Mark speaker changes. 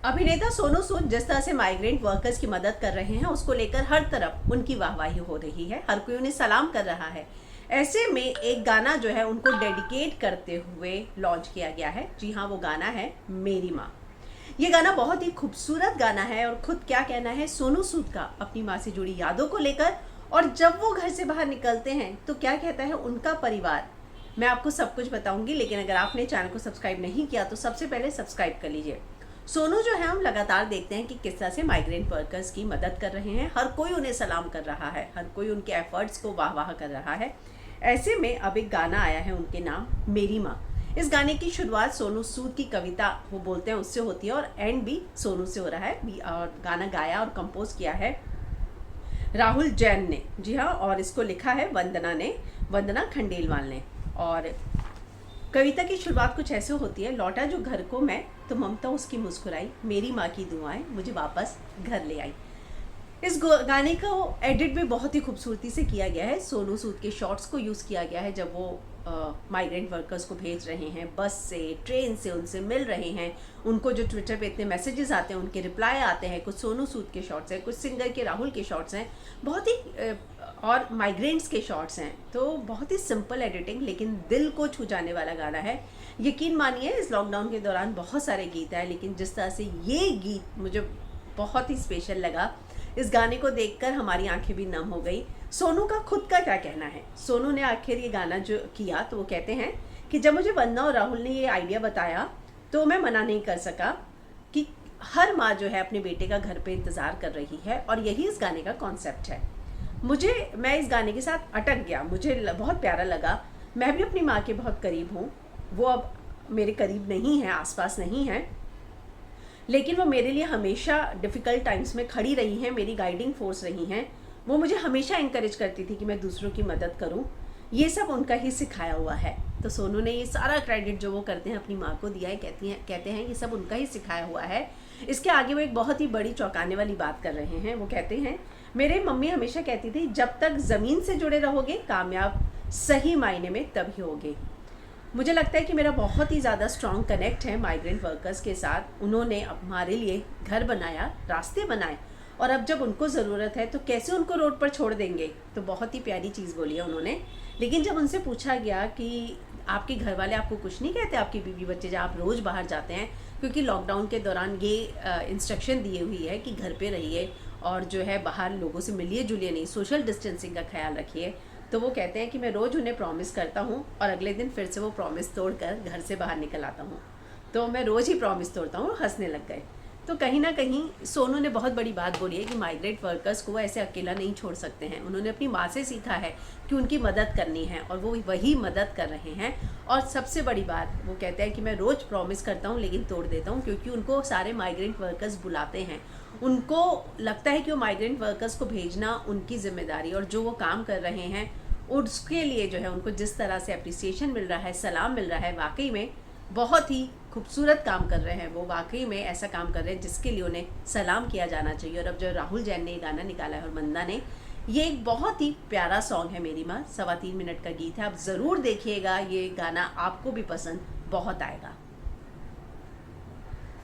Speaker 1: अभिनेता सोनू सूद जिस तरह से माइग्रेंट वर्कर्स की मदद कर रहे हैं, उसको लेकर हर तरफ उनकी वाहवाही हो रही है, हर कोई उन्हें सलाम कर रहा है। ऐसे में एक गाना जो है उनको डेडिकेट करते हुए लॉन्च किया गया है। जी हाँ, वो गाना है मेरी माँ। ये गाना बहुत ही खूबसूरत गाना है और खुद क्या कहना है सोनू सूद का अपनी माँ से जुड़ी यादों को लेकर। और जब वो घर से बाहर निकलते हैं तो क्या कहता है उनका परिवार, मैं आपको सब कुछ बताऊंगी। लेकिन अगर आपने चैनल को सब्सक्राइब नहीं किया तो सबसे पहले सब्सक्राइब कर लीजिए। सोनू जो है हम लगातार देखते हैं कि किस तरह से माइग्रेंट वर्कर्स की मदद कर रहे हैं, हर कोई उन्हें सलाम कर रहा है, हर कोई उनके एफर्ट्स को वाह वाह कर रहा है। ऐसे में अब एक गाना आया है उनके नाम, मेरी माँ। इस गाने की शुरुआत सोनू सूद की कविता वो बोलते हैं उससे होती है और एंड भी सोनू से हो रहा है। और गाना गाया और कंपोज किया है राहुल जैन ने, जी हाँ, और इसको लिखा है वंदना खंडेलवाल ने। और कविता की शुरुआत कुछ ऐसे होती है, लौटा जो घर को मैं तो ममता उसकी मुस्कुराई, मेरी माँ की दुआएं मुझे वापस घर ले आई। इस गाने को एडिट भी बहुत ही खूबसूरती से किया गया है। सोनू सूद के शॉट्स को यूज़ किया गया है जब वो माइग्रेंट वर्कर्स को भेज रहे हैं, बस से, ट्रेन से उनसे मिल रहे हैं। उनको जो ट्विटर पे इतने मैसेजेस आते हैं उनके रिप्लाई आते हैं। कुछ सोनू सूद के शॉट्स हैं, कुछ सिंगर के राहुल के शॉट्स हैं, बहुत ही और माइग्रेंट्स के शॉट्स हैं। तो बहुत ही सिंपल एडिटिंग लेकिन दिल को छू जाने वाला गाना है। यकीन मानिए इस लॉकडाउन के दौरान बहुत सारे गीत आए, लेकिन जिस तरह से ये गीत मुझे बहुत ही स्पेशल लगा। इस गाने को देखकर हमारी आंखें भी नम हो गई। सोनू का खुद का क्या कहना है, सोनू ने आखिर ये गाना जो किया तो वो कहते हैं कि जब मुझे वंदना और राहुल ने ये आइडिया बताया तो मैं मना नहीं कर सका कि हर माँ जो है अपने बेटे का घर पे इंतज़ार कर रही है और यही इस गाने का कॉन्सेप्ट है। मैं इस गाने के साथ अटक गया, मुझे बहुत प्यारा लगा। मैं भी अपनी माँ के बहुत करीब हूँ। वो अब मेरे करीब नहीं है, आसपास नहीं है, लेकिन वो मेरे लिए हमेशा डिफ़िकल्ट टाइम्स में खड़ी रही हैं, मेरी गाइडिंग फोर्स रही हैं। वो मुझे हमेशा इंकरेज करती थी कि मैं दूसरों की मदद करूं। ये सब उनका ही सिखाया हुआ है। तो सोनू ने ये सारा क्रेडिट जो वो करते हैं अपनी माँ को दिया है। कहते हैं ये सब उनका ही सिखाया हुआ है। इसके आगे वो एक बहुत ही बड़ी चौंकाने वाली बात कर रहे हैं। वो कहते हैं, मेरे मम्मी हमेशा कहती थी जब तक ज़मीन से जुड़े रहोगे कामयाब सही मायने में तभी होगे। मुझे लगता है कि मेरा बहुत ही ज़्यादा स्ट्रॉन्ग कनेक्ट है माइग्रेंट वर्कर्स के साथ। उन्होंने हमारे लिए घर बनाया, रास्ते बनाए, और अब जब उनको ज़रूरत है तो कैसे उनको रोड पर छोड़ देंगे। तो बहुत ही प्यारी चीज़ बोली है उन्होंने। लेकिन जब उनसे पूछा गया कि आपके घर वाले आपको कुछ नहीं कहते, आपकी बीवी बच्चे जब आप रोज़ बाहर जाते हैं, क्योंकि लॉकडाउन के दौरान ये इंस्ट्रक्शन दी हुई है कि घर पे रहिए और जो है बाहर लोगों से मिलिए जुलिए नहीं, सोशल डिस्टेंसिंग का ख्याल रखिए। तो वो कहते हैं कि मैं रोज़ उन्हें प्रॉमिस करता हूँ और अगले दिन फिर से वो प्रॉमिस तोड़कर घर से बाहर निकल आता हूँ। तो मैं रोज़ ही प्रॉमिस तोड़ता हूँ। हंसने लग गए। तो कहीं ना कहीं सोनू ने बहुत बड़ी बात बोली है कि माइग्रेंट वर्कर्स को वो ऐसे अकेला नहीं छोड़ सकते हैं। उन्होंने अपनी माँ से सीखा है कि उनकी मदद करनी है और वो वही मदद कर रहे हैं। और सबसे बड़ी बात वो कहते हैं कि मैं रोज़ प्रॉमिस करता हूँ लेकिन तोड़ देता हूँ, क्योंकि उनको सारे माइग्रेंट वर्कर्स बुलाते हैं। उनको लगता है कि वो माइग्रेंट वर्कर्स को भेजना उनकी जिम्मेदारी, और जो वो काम कर रहे हैं उसके लिए जो है उनको जिस तरह से अप्रिसिएशन मिल रहा है, सलाम मिल रहा है, वाकई में बहुत ही खूबसूरत काम कर रहे हैं। वो वाकई में ऐसा काम कर रहे हैं जिसके लिए उन्हें सलाम किया जाना चाहिए। और अब जो राहुल जैन ने ये गाना निकाला है और वंदना ने, ये एक बहुत ही प्यारा सॉन्ग है मेरी माँ। 3.25 मिनट का गीत है। आप ज़रूर देखिएगा, ये गाना आपको भी पसंद बहुत आएगा।